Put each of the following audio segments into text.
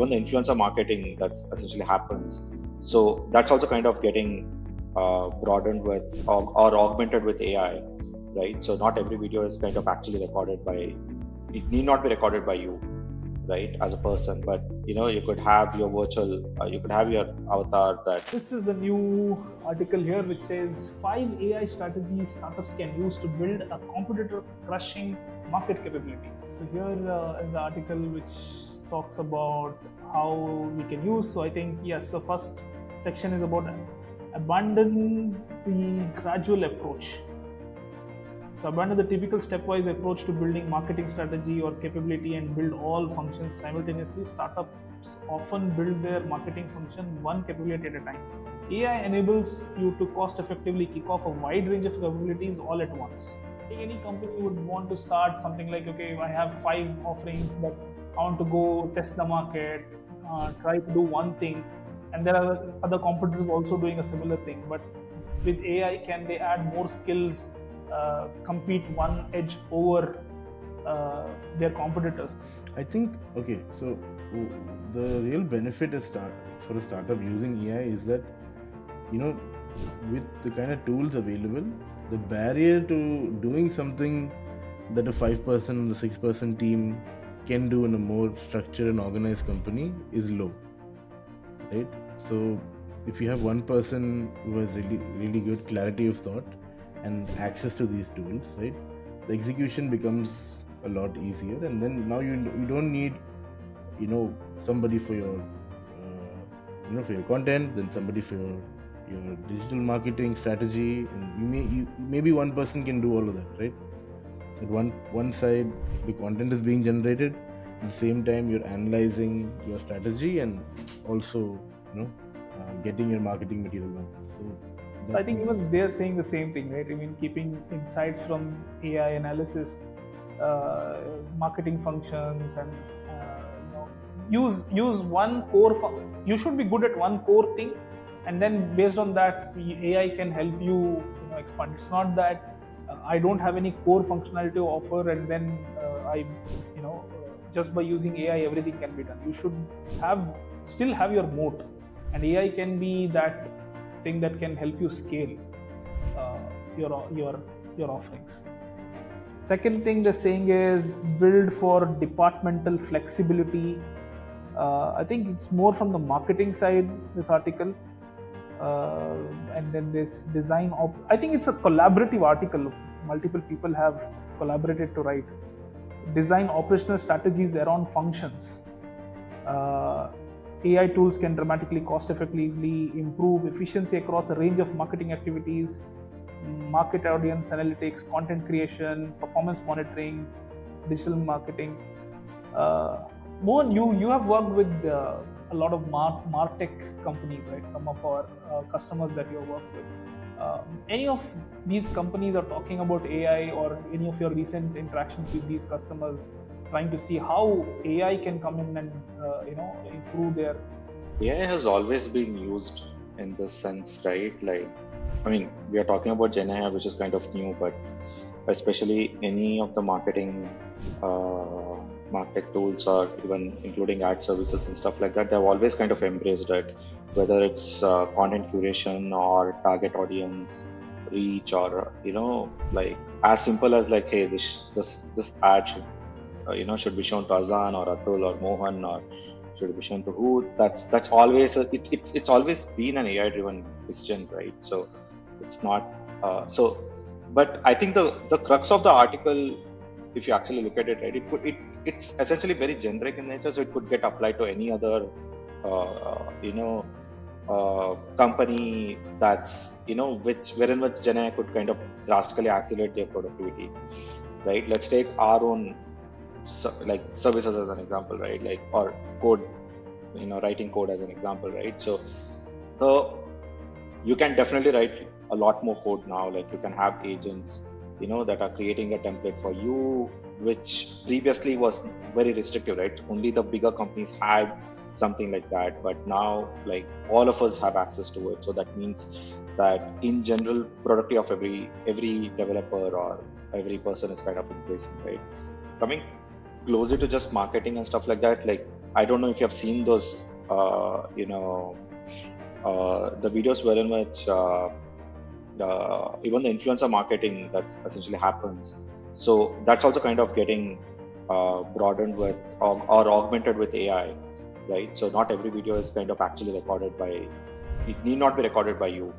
even the influencer marketing that's essentially happens. So that's also kind of getting broadened with or augmented with AI, right? So not every video is kind of actually recorded by, it need not be recorded by you, right, as a person, but you could have your virtual, you could have your avatar that. This is a new article here which says 5 AI strategies startups can use to build a competitor crushing market capability. So here is the article which talks about how we can use. So I think yes, the first section is about abandon the gradual approach. So abandon the typical stepwise approach to building marketing strategy or capability and build all functions simultaneously. Startups often build their marketing function one capability at a time. AI enables you to cost effectively kick off a wide range of capabilities all at once. Any company would want to start something like, okay, I have 5 offerings, but I want to go test the market, try to do one thing, and there are other competitors also doing a similar thing. But with AI, can they add more skills, compete one edge over their competitors? I think, okay, so the real benefit for a startup using AI is that, with the kind of tools available, the barrier to doing something that a 5-person or 6-person team can do in a more structured and organized company is low, right? So if you have one person who has really, really good clarity of thought and access to these tools, right, the execution becomes a lot easier, and then now you don't need somebody for your for your content, then somebody for your digital marketing strategy, and maybe one person can do all of that, right? At one side the content is being generated, at the same time you're analyzing your strategy and also getting your marketing material done. So I think even they're saying the same thing, right? I mean, keeping insights from AI analysis, marketing functions, and use one core. You should be good at one core thing, and then based on that, AI can help you, expand. It's not that I don't have any core functionality to offer, and then just by using AI everything can be done. You should still have your moat, and AI can be that thing that can help you scale your offerings. Second thing they're saying is build for departmental flexibility. I think it's more from the marketing side, this article. And then this design I think it's a collaborative article. Multiple people have collaborated to write. Design operational strategies around functions. AI tools can dramatically cost effectively improve efficiency across a range of marketing activities, market audience analytics, content creation, performance monitoring, digital marketing. Mohan, you have worked with a lot of martech companies, right? Some of our customers that you have worked with. Any of these companies are talking about AI, or any of your recent interactions with these customers trying to see how AI can come in and improve their... AI has always been used in this sense, right? Like, I mean, we are talking about Gen AI, which is kind of new, but especially any of the marketing market tools, or even including ad services and stuff like that, they've always kind of embraced it, whether it's content curation or target audience reach, or like as simple as like, hey, this ad should be shown to Azan or Atul or Mohan, or should be shown to who. That's always it's always been an AI driven decision, right? So it's not but I think the crux of the article, if you actually look at it, right, it's essentially very generic in nature, so it could get applied to any other company that's wherein which Gen AI could kind of drastically accelerate their productivity, right? Let's take our own like services as an example, right? Like, or code, writing code as an example, right? So you can definitely write a lot more code now. Like, you can have agents that are creating a template for you, which previously was very restrictive, right? Only the bigger companies had something like that, but now like all of us have access to it. So that means that in general, productivity of every developer or every person is kind of increasing, right? Coming closer to just marketing and stuff like that, like I don't know if you have seen those, the videos wherein which even the influencer marketing that's essentially happens. So that's also kind of getting broadened with or augmented with AI, right? So not every video is kind of actually recorded by. It need not be recorded by you,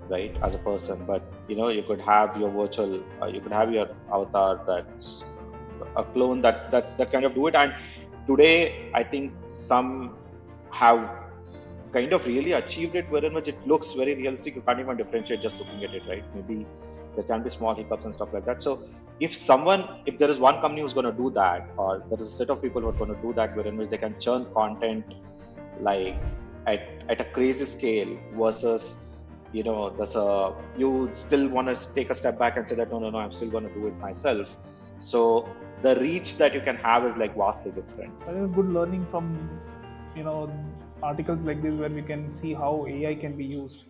right, as a person, but you could have your virtual, you could have your avatar that's a clone that kind of do it. And today, I think some have kind of really achieved it wherein which it looks very realistic. You can't even differentiate just looking at it, right? Maybe there can be small hiccups and stuff like that. So if there is one company who's going to do that, or there is a set of people who are going to do that wherein which they can churn content like at a crazy scale versus you still want to take a step back and say that no, I'm still going to do it myself. So the reach that you can have is like vastly different. I think good learning from articles like this where we can see how AI can be used.